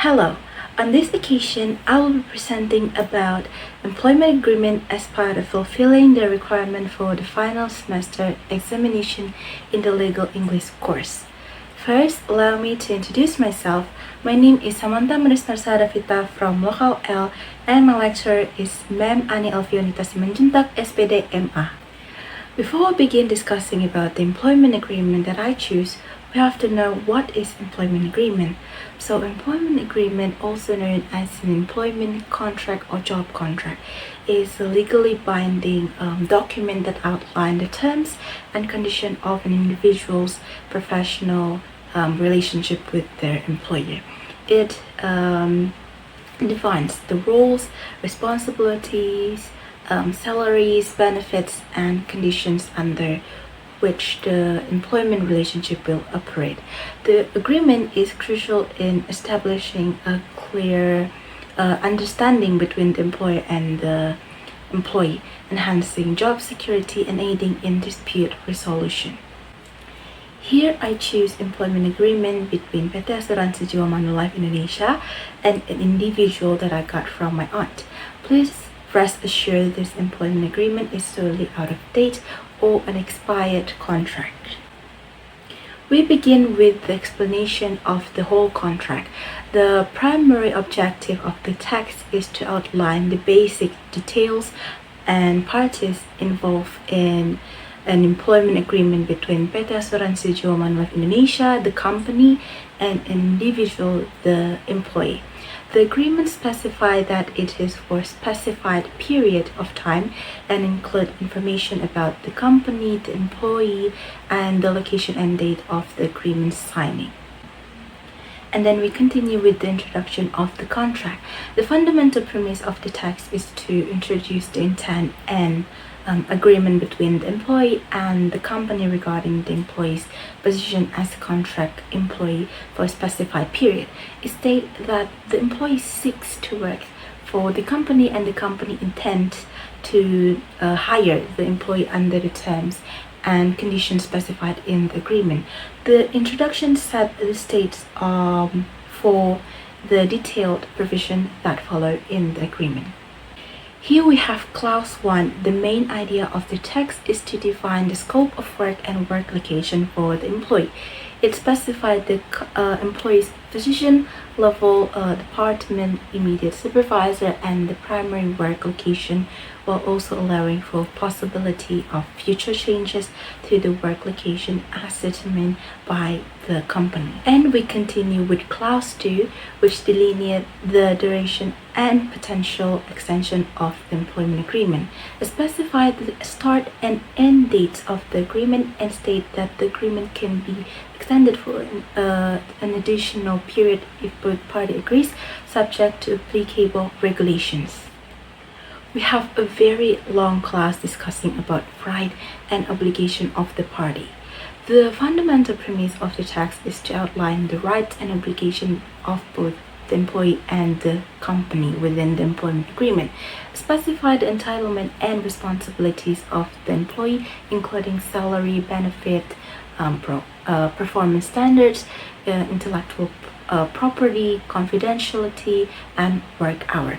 Hello. On this occasion, I will be presenting about employment agreement as part of fulfilling the requirement for the final semester examination in the legal English course. First, allow me to introduce myself. My name is Samantha Marisnarsa Davita from Local L, and my lecturer is Ma'am Ani Alfionita Simanjuntak, SPD MA. Before we begin discussing about the employment agreement that I choose, we have to know what is employment agreement. So employment agreement, also known as an employment contract or job contract, is a legally binding document that outlines the terms and conditions of an individual's professional relationship with their employer. It defines the roles, responsibilities, salaries, benefits, and conditions under which the employment relationship will operate. The agreement is crucial in establishing a clear understanding between the employer and the employee, enhancing job security and aiding in dispute resolution. Here I choose employment agreement between PT Asuransi Jiwa Manulife Indonesia and an individual that I got from my aunt. Please rest assured this employment agreement is totally out of date or an expired contract. We begin with the explanation of the whole contract. The primary objective of the text is to outline the basic details and parties involved in an employment agreement between PT Asuransi Jiwa Manulife Indonesia, the company, and an individual, the employee. The agreement specifies that it is for a specified period of time and include information about the company, the employee, and the location and date of the agreement signing. And then we continue with the introduction of the contract. The fundamental premise of the text is to introduce the intent and agreement between the employee and the company regarding the employee's position as a contract employee for a specified period. It states that the employee seeks to work for the company and the company intends to hire the employee under the terms and conditions specified in the agreement. The introduction set the states for the detailed provision that follow in the agreement. Here we have clause 1. The main idea of the text is to define the scope of work and work location for the employee. It specifies the employee's position, level, department, immediate supervisor, and the primary work location, while also allowing for possibility of future changes to the work location as determined by the company. And we continue with clause 2, which delineates the duration and potential extension of the employment agreement. It specifies the start and end dates of the agreement and state that the agreement can be extended for an additional period if both parties agrees, subject to applicable regulations. We have a very long class discussing about right and obligation of the party. The fundamental premise of the text is to outline the rights and obligation of both the employee and the company within the employment agreement, specify the entitlement and responsibilities of the employee, including salary, benefit, performance standards, intellectual property, confidentiality, and work hour.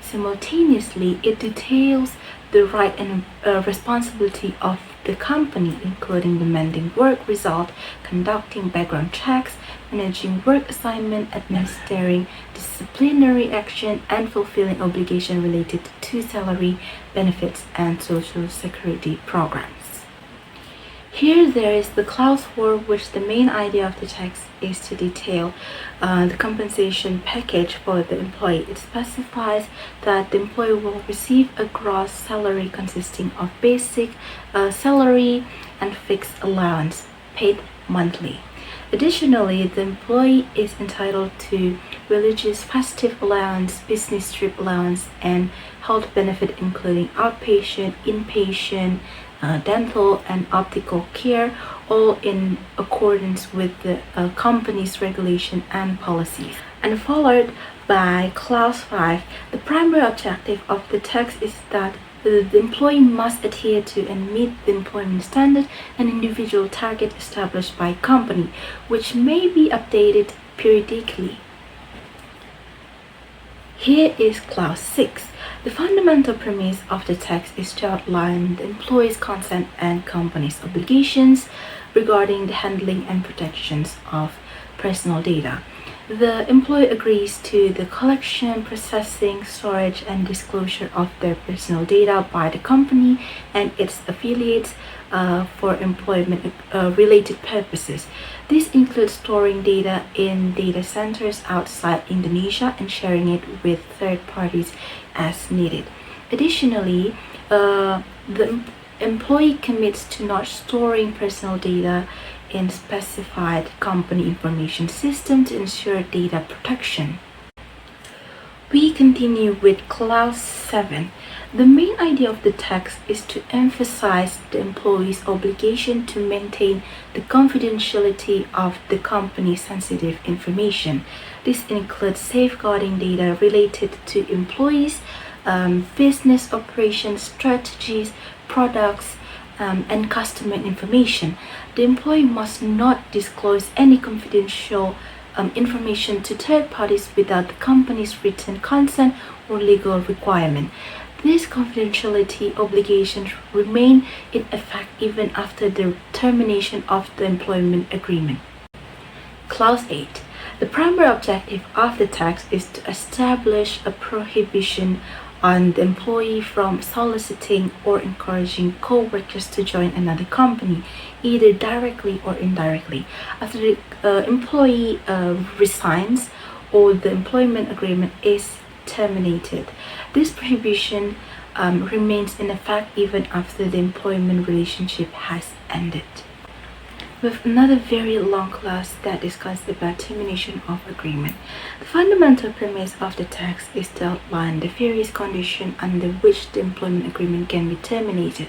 Simultaneously, it details the right and responsibility of the company, including demanding work result, conducting background checks, managing work assignment, administering disciplinary action, and fulfilling obligation related to salary, benefits, and social security programs. Here there is the clause 4, which the main idea of the text is to detail the compensation package for the employee. It specifies that the employee will receive a gross salary consisting of basic salary and fixed allowance paid monthly. Additionally, the employee is entitled to religious festive allowance, business trip allowance, and health benefit including outpatient, inpatient, dental, and optical care, all in accordance with the company's regulation and policies. And followed by clause 5, the primary objective of the text is that the employee must adhere to and meet the employment standard and individual target established by company, which may be updated periodically. Here is Clause 6. The fundamental premise of the text is to outline the employee's consent and company's obligations regarding the handling and protections of personal data. The employee agrees to the collection, processing, storage, and disclosure of their personal data by the company and its affiliates for employment-related purposes. This includes storing data in data centers outside Indonesia and sharing it with third parties as needed. Additionally, the employee commits to not storing personal data in specified company information system to ensure data protection. We continue with Clause 7. The main idea of the text is to emphasize the employee's obligation to maintain the confidentiality of the company's sensitive information. This includes safeguarding data related to employees, business operations, strategies, products, and customer information. The employee must not disclose any confidential information to third parties without the company's written consent or legal requirement. These confidentiality obligations remain in effect even after the termination of the employment agreement. Clause 8. The primary objective of the text is to establish a prohibition on the employee from soliciting or encouraging co-workers to join another company, either directly or indirectly, after the employee resigns or the employment agreement is terminated. This prohibition remains in effect even after the employment relationship has ended. With another very long clause that discusses about termination of agreement. The fundamental premise of the text is to outline the various conditions under which the employment agreement can be terminated.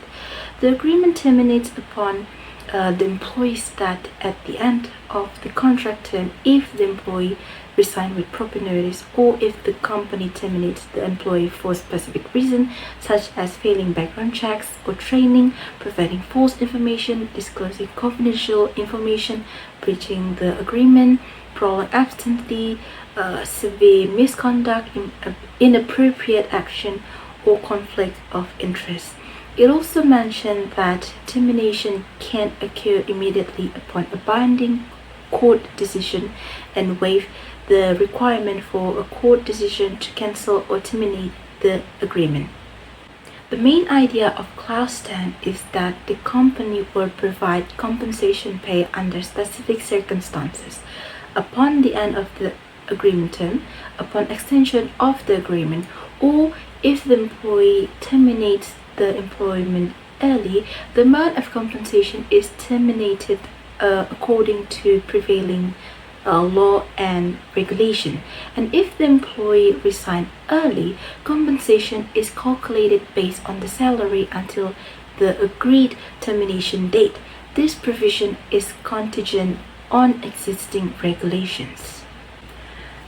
The agreement terminates upon the employee start at the end of the contract term if the employee resigns with proper notice, or if the company terminates the employee for specific reason, such as failing background checks or training, providing false information, disclosing confidential information, breaching the agreement, prolonged absentee, severe misconduct, inappropriate action, or conflict of interest. It also mentioned that termination can occur immediately upon a binding court decision and waive the requirement for a court decision to cancel or terminate the agreement. The main idea of Clause 10 is that the company will provide compensation pay under specific circumstances upon the end of the agreement term, upon extension of the agreement, or if the employee terminates the employment early, the amount of compensation is terminated according to prevailing law and regulation. And if the employee resigns early, compensation is calculated based on the salary until the agreed termination date. This provision is contingent on existing regulations.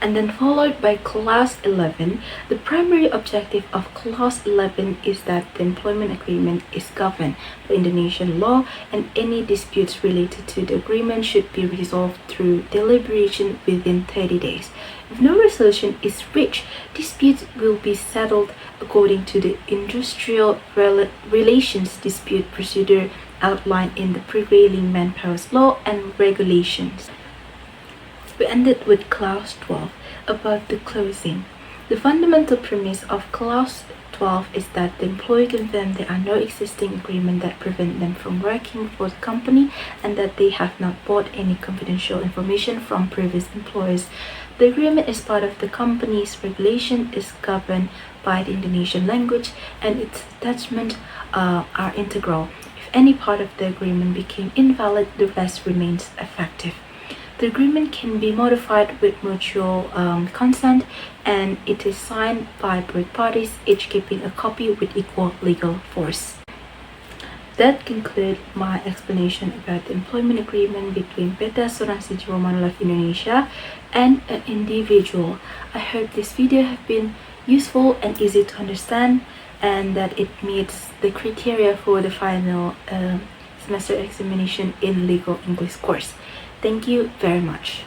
And then followed by Clause 11. The primary objective of Clause 11 is that the employment agreement is governed by Indonesian law, and any disputes related to the agreement should be resolved through deliberation within 30 days. If no resolution is reached, disputes will be settled according to the industrial relations dispute procedure outlined in the prevailing manpower law and regulations. We ended with Clause 12 about the closing. The fundamental premise of Clause 12 is that the employee confirms there are no existing agreements that prevent them from working for the company and that they have not bought any confidential information from previous employers. The agreement is part of the company's regulation, is governed by the Indonesian language, and its attachments are integral. If any part of the agreement became invalid, the rest remains effective. The agreement can be modified with mutual consent, and it is signed by both parties, each keeping a copy with equal legal force. That concludes my explanation about the employment agreement between PT Asuransi Jiwa Manulife Indonesia and an individual. I hope this video has been useful and easy to understand, and that it meets the criteria for the final semester examination in legal English course. Thank you very much.